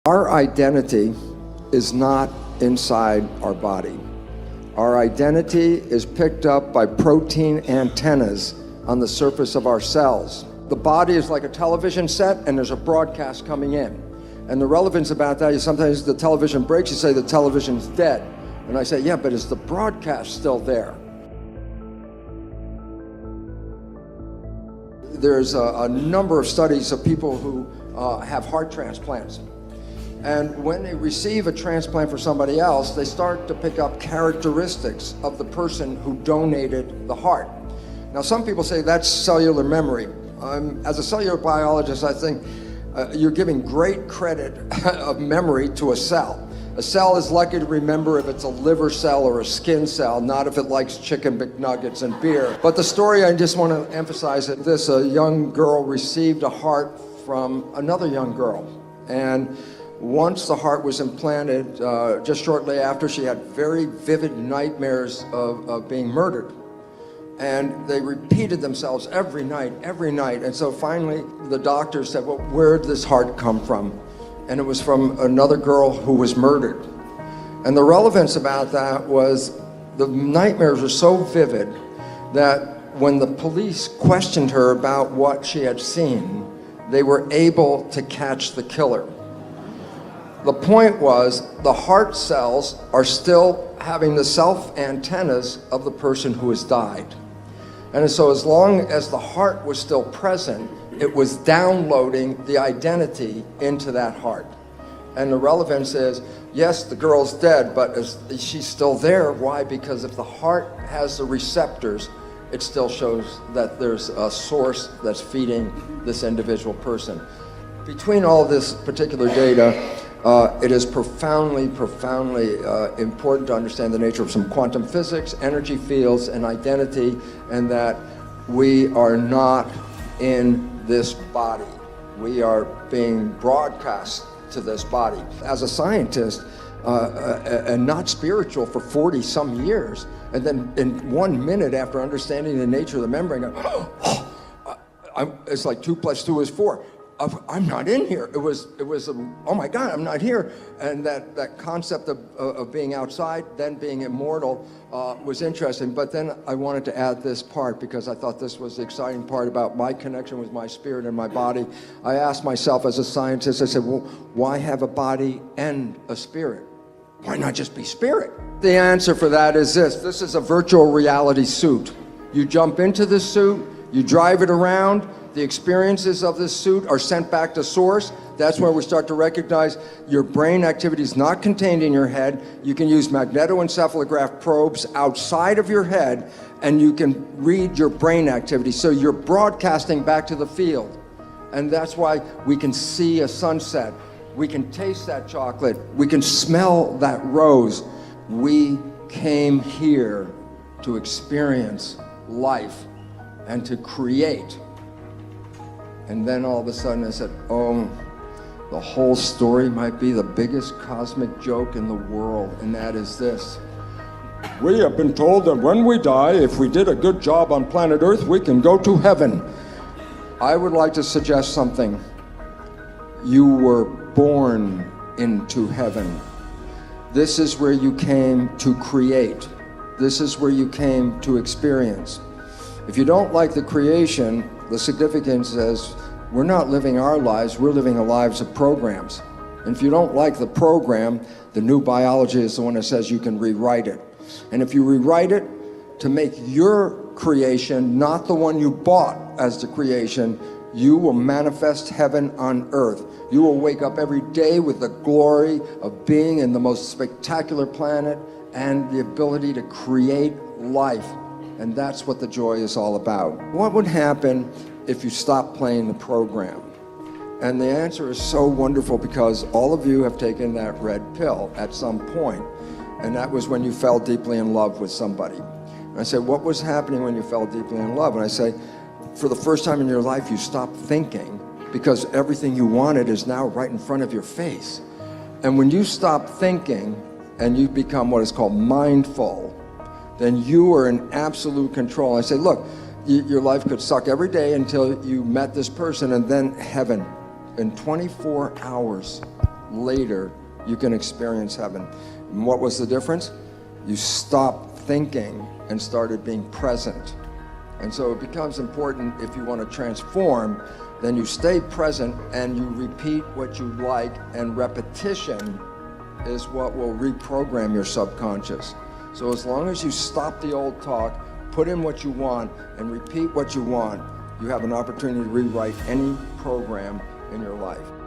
Our identity is not inside our body. Our identity is picked up by protein antennas on the surface of our cells. The body is like a television set and there's a broadcast coming in. And the relevance about that is sometimes the television breaks, you say the television's dead. And I say, yeah, but is the broadcast still there? There's a number of studies of people who have heart transplants. And when they receive a transplant for somebody else, they start to pick up characteristics of the person who donated the heart. Now, some people say that's cellular memory. As a cellular biologist, I think you're giving great credit of memory to a cell. A cell is lucky to remember if it's a liver cell or a skin cell, not if it likes chicken McNuggets and beer. But the story I just want to emphasize is this: a young girl received a heart from another young girl. And once the heart was implanted, just shortly after, she had very vivid nightmares of being murdered. And they repeated themselves every night. And so finally, the doctor said, well, where did this heart come from? And it was from another girl who was murdered. And the relevance about that was the nightmares were so vivid that when the police questioned her about what she had seen, they were able to catch the killer. The point was, the heart cells are still having the self antennas of the person who has died. And so as long as the heart was still present, it was downloading the identity into that heart. And the relevance is, yes, the girl's dead, but she's still there. Why? Because if the heart has the receptors, it still shows that there's a source that's feeding this individual person. Between all this particular data, it is profoundly important to understand the nature of some quantum physics, energy fields, and identity, and that we are not in this body. We are being broadcast to this body. As a scientist, and not spiritual for 40 some years, and then in 1 minute after understanding the nature of the membrane, it's like 2 + 2 is 4. I'm not in here. It was oh my God, I'm not here. And that concept of being outside, then being immortal, was interesting. But then I wanted to add this part because I thought this was the exciting part about my connection with my spirit and my body. I asked myself as a scientist, I said, well, why have a body and a spirit? Why not just be spirit? The answer for that is this. This is a virtual reality suit. You jump into this suit, you drive it around, the experiences of this suit are sent back to source. That's where we start to recognize your brain activity is not contained in your head. You can use magnetoencephalograph probes outside of your head, and you can read your brain activity. So you're broadcasting back to the field. And that's why we can see a sunset. We can taste that chocolate. We can smell that rose. We came here to experience life and to create. And then all of a sudden I said, oh, the whole story might be the biggest cosmic joke in the world, and that is this. We have been told that when we die, if we did a good job on planet Earth, we can go to heaven. I would like to suggest something. You were born into heaven. This is where you came to create. This is where you came to experience. If you don't like the creation, the significance is we're not living our lives, we're living the lives of programs. And if you don't like the program, the new biology is the one that says you can rewrite it. And if you rewrite it to make your creation not the one you bought as the creation, you will manifest heaven on earth. You will wake up every day with the glory of being in the most spectacular planet and the ability to create life. And that's what the joy is all about. What would happen if you stopped playing the program? And the answer is so wonderful because all of you have taken that red pill at some point, and that was when you fell deeply in love with somebody. And I said, what was happening when you fell deeply in love? And I say, for the first time in your life, you stopped thinking because everything you wanted is now right in front of your face. And when you stop thinking and you become what is called mindful, then you are in absolute control. I say, look, your life could suck every day until you met this person, and then heaven. In 24 hours, later, you can experience heaven. And what was the difference? You stopped thinking and started being present. And so it becomes important, if you want to transform, then you stay present and you repeat what you like, and repetition is what will reprogram your subconscious. So as long as you stop the old talk, put in what you want, and repeat what you want, you have an opportunity to rewrite any program in your life.